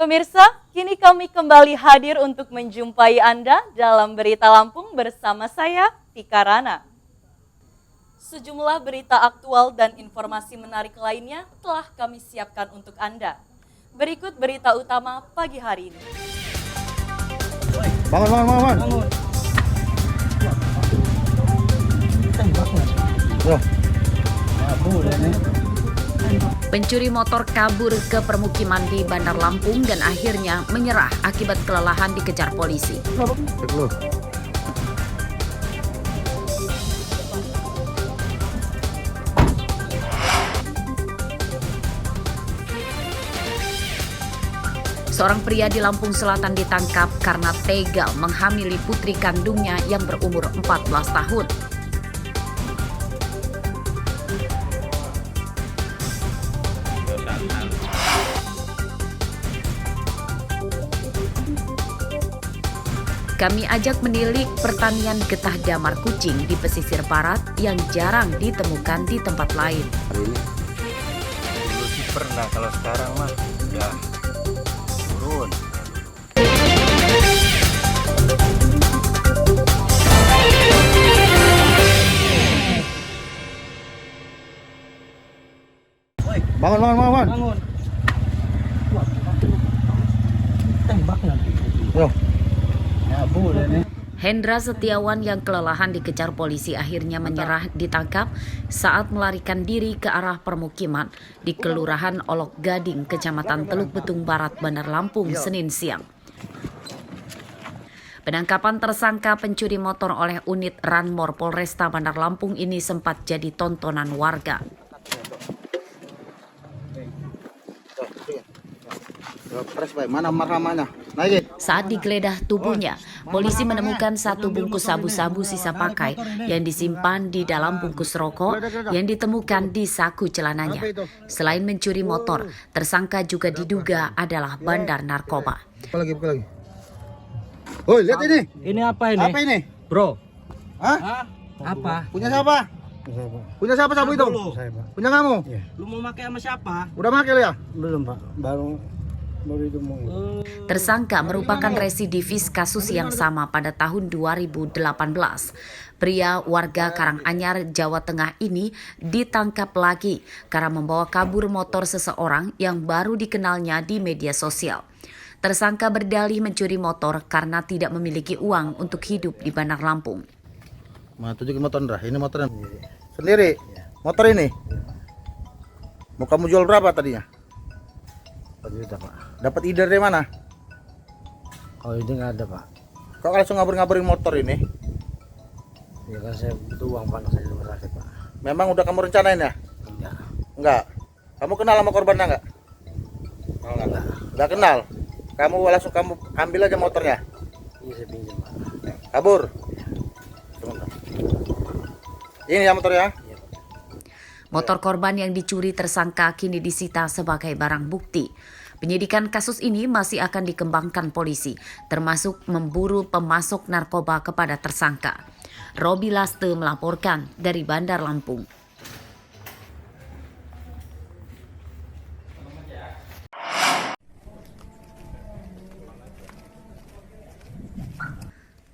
Pemirsa, kini kami kembali hadir untuk menjumpai Anda dalam Berita Lampung bersama saya, Tika Rana. Sejumlah berita aktual dan informasi menarik lainnya telah kami siapkan untuk Anda. Berikut berita utama pagi hari ini. Bangun. Pencuri motor kabur ke permukiman di Bandar Lampung dan akhirnya menyerah akibat kelelahan dikejar polisi. Seorang pria di Lampung Selatan ditangkap karena tega menghamili putri kandungnya yang berumur 14 tahun. Kami ajak menilik pertanian getah damar kucing di pesisir barat yang jarang ditemukan di tempat lain. Dulu sih pernah, kalau sekarang mah udah turun. Bangun. Tembak nanti. Yo. Hendra Setiawan yang kelelahan dikejar polisi akhirnya menyerah ditangkap saat melarikan diri ke arah permukiman di Kelurahan Olok Gading, Kecamatan Teluk Betung Barat, Bandar Lampung, Senin siang. Penangkapan tersangka pencuri motor oleh unit Ranmor Polresta Bandar Lampung ini sempat jadi tontonan warga. Mana marhamanya? Naikin. Saat digeledah tubuhnya, polisi menemukan satu bungkus sabu-sabu sisa pakai yang disimpan di dalam bungkus rokok yang ditemukan di saku celananya. Selain mencuri motor, tersangka juga diduga adalah bandar narkoba. Buka lagi. Woi, lihat ini. Ini apa ini? Apa ini? Bro. Hah? Apa? Punya siapa? Punya siapa sabu itu? Punya kamu? Lu mau pakai sama siapa? Udah pakai lu ya? Belum Pak, baru itu mau. Tersangka merupakan residivis kasus yang sama pada tahun 2018. Pria warga Karanganyar, Jawa Tengah ini ditangkap lagi karena membawa kabur motor seseorang yang baru dikenalnya di media sosial. Tersangka berdalih mencuri motor karena tidak memiliki uang untuk hidup di Bandar Lampung. Mau tunjukin motor Ndra, ini motornya. Sendiri? Motor ini? Mau kamu jual berapa tadinya? 4 juta Pak. Dapat ide dari mana? Oh ini nggak ada Pak. Kok langsung ngabur-ngaburin motor ini? Ya kan saya butuh uang Pak, saya di rumah sakit Pak. Memang udah kamu rencanain ya? Enggak. Enggak. Kamu kenal sama korbannya enggak? Enggak. Enggak kenal. Kamu langsung kamu ambil aja motornya. Ini saya pinjam Pak. Kabur. Sebentar. Ini ya motornya. Motor korban yang dicuri tersangka kini disita sebagai barang bukti. Penyidikan kasus ini masih akan dikembangkan polisi, termasuk memburu pemasok narkoba kepada tersangka. Robi Laste melaporkan dari Bandar Lampung.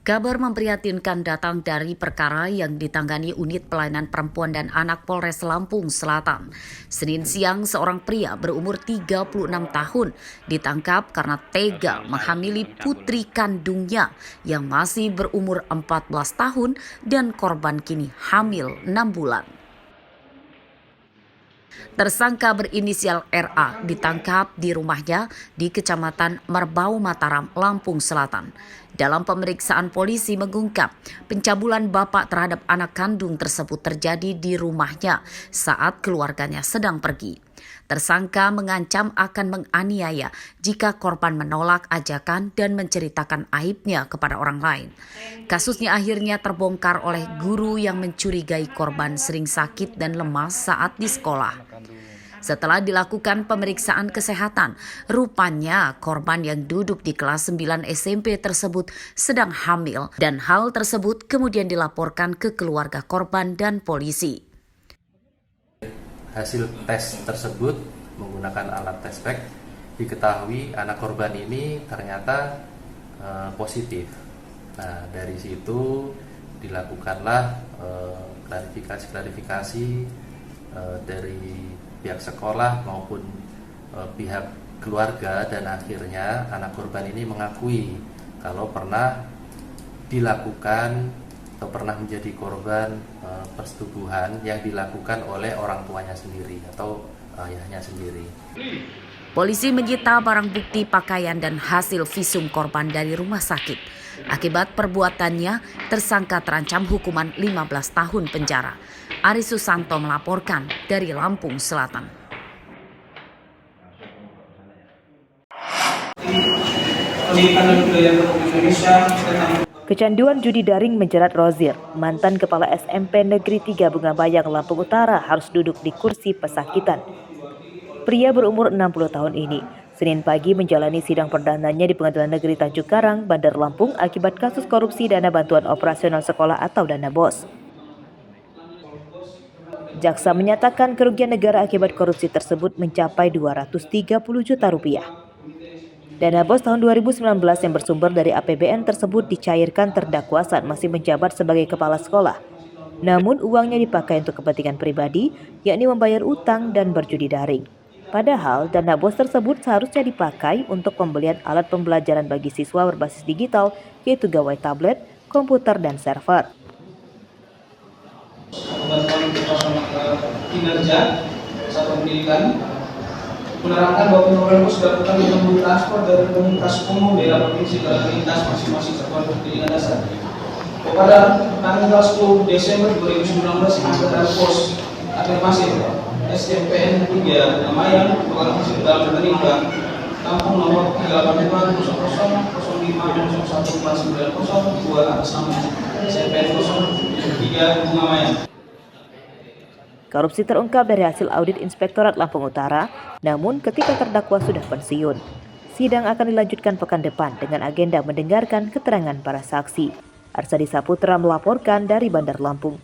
Kabar memprihatinkan datang dari perkara yang ditangani Unit Pelayanan Perempuan dan Anak Polres Lampung Selatan. Senin siang, seorang pria berumur 36 tahun ditangkap karena tega menghamili putri kandungnya yang masih berumur 14 tahun dan korban kini hamil 6 bulan. Tersangka berinisial RA ditangkap di rumahnya di Kecamatan Merbau Mataram, Lampung Selatan. Dalam pemeriksaan, polisi mengungkap pencabulan bapak terhadap anak kandung tersebut terjadi di rumahnya saat keluarganya sedang pergi. Tersangka mengancam akan menganiaya jika korban menolak ajakan dan menceritakan aibnya kepada orang lain. Kasusnya akhirnya terbongkar oleh guru yang mencurigai korban sering sakit dan lemas saat di sekolah. Setelah dilakukan pemeriksaan kesehatan, rupanya korban yang duduk di kelas 9 SMP tersebut sedang hamil dan hal tersebut kemudian dilaporkan ke keluarga korban dan polisi. Hasil tes tersebut menggunakan alat tes pack diketahui anak korban ini ternyata positif. Nah, dari situ dilakukanlah klarifikasi dari pihak sekolah maupun pihak keluarga, dan akhirnya anak korban ini mengakui kalau pernah dilakukan atau pernah menjadi korban persetubuhan yang dilakukan oleh orang tuanya sendiri atau ayahnya sendiri. Polisi menyita barang bukti pakaian dan hasil visum korban dari rumah sakit. Akibat perbuatannya, tersangka terancam hukuman 15 tahun penjara. Aris Susanto melaporkan dari Lampung Selatan. Kecanduan judi daring menjerat Rozir. Mantan Kepala SMP Negeri 3 Bungabayang, Lampung Utara harus duduk di kursi pesakitan. Pria berumur 60 tahun ini Senin pagi menjalani sidang perdananya di Pengadilan Negeri Tanjung Karang, Bandar Lampung akibat kasus korupsi dana bantuan operasional sekolah atau dana BOS. Jaksa menyatakan kerugian negara akibat korupsi tersebut mencapai 230 juta rupiah. Dana BOS tahun 2019 yang bersumber dari APBN tersebut dicairkan terdakwa saat masih menjabat sebagai kepala sekolah. Namun uangnya dipakai untuk kepentingan pribadi, yakni membayar utang dan berjudi daring. Padahal dana BOS tersebut seharusnya dipakai untuk pembelian alat pembelajaran bagi siswa berbasis digital, yaitu gawai tablet, komputer, dan server. Bantuan kinerja satuan pendidikan menerangkan bahwa penyaluran BOS dilakukan dengan mentransfer dari komunitas umum daerah provinsi ke lintas masing-masing satuan pendidikan dasar. Pada tanggal 10 Desember 2019 anggaran BOS afirmasi SDMPN 3 Namayang Kepala Fungsi dalam Rekening Kampung nomor 3850005014902 atas nama SDMPN 03 Namayang. Korupsi terungkap dari hasil audit Inspektorat Lampung Utara, namun ketika terdakwa sudah pensiun. Sidang akan dilanjutkan pekan depan dengan agenda mendengarkan keterangan para saksi. Arsadi Saputra melaporkan dari Bandar Lampung.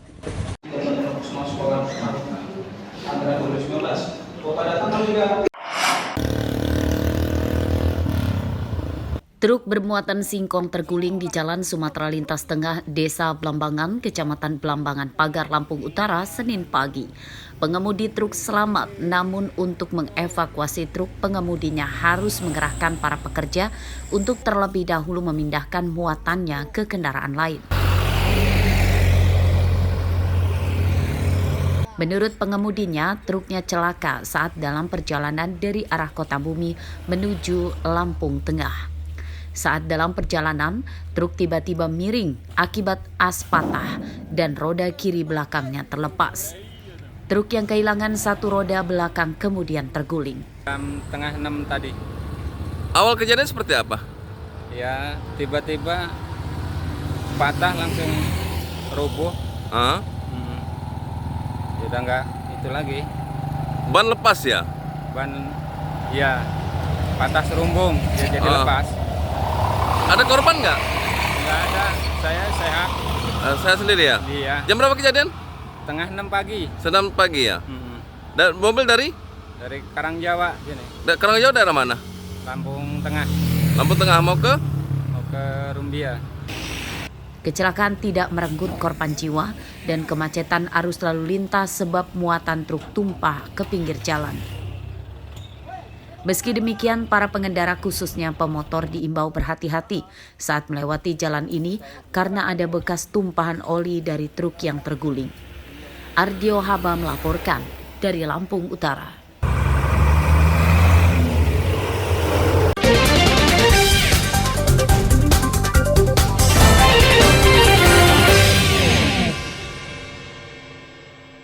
Truk bermuatan singkong terguling di Jalan Sumatera Lintas Tengah, Desa Blambangan, Kecamatan Blambangan, Pagar, Lampung Utara, Senin pagi. Pengemudi truk selamat, namun untuk mengevakuasi truk, pengemudinya harus mengerahkan para pekerja untuk terlebih dahulu memindahkan muatannya ke kendaraan lain. Menurut pengemudinya, truknya celaka saat dalam perjalanan dari arah Kota Bumi menuju Lampung Tengah. Saat dalam perjalanan, truk tiba-tiba miring akibat as patah dan roda kiri belakangnya terlepas. Truk yang kehilangan satu roda belakang kemudian terguling. Jam tengah 6 tadi. Awal kejadian seperti apa? Ya, tiba-tiba patah langsung roboh. Udah nggak itu lagi. Ban lepas ya? Ban, ya, patah serumbung, jadi lepas. Ada korban nggak? Nggak ada, saya sehat. Saya sendiri ya? Iya. Jam berapa kejadian? Tengah 6 pagi. Sedang pagi ya? Dan mobil dari? Dari Karangjawa sini. Karangjawa daerah mana? Lampung Tengah. Lampung Tengah, mau ke Rumbia. Kecelakaan tidak merenggut korban jiwa dan kemacetan arus lalu lintas sebab muatan truk tumpah ke pinggir jalan. Meski demikian, para pengendara khususnya pemotor diimbau berhati-hati saat melewati jalan ini karena ada bekas tumpahan oli dari truk yang terguling. Ardio Haba melaporkan dari Lampung Utara.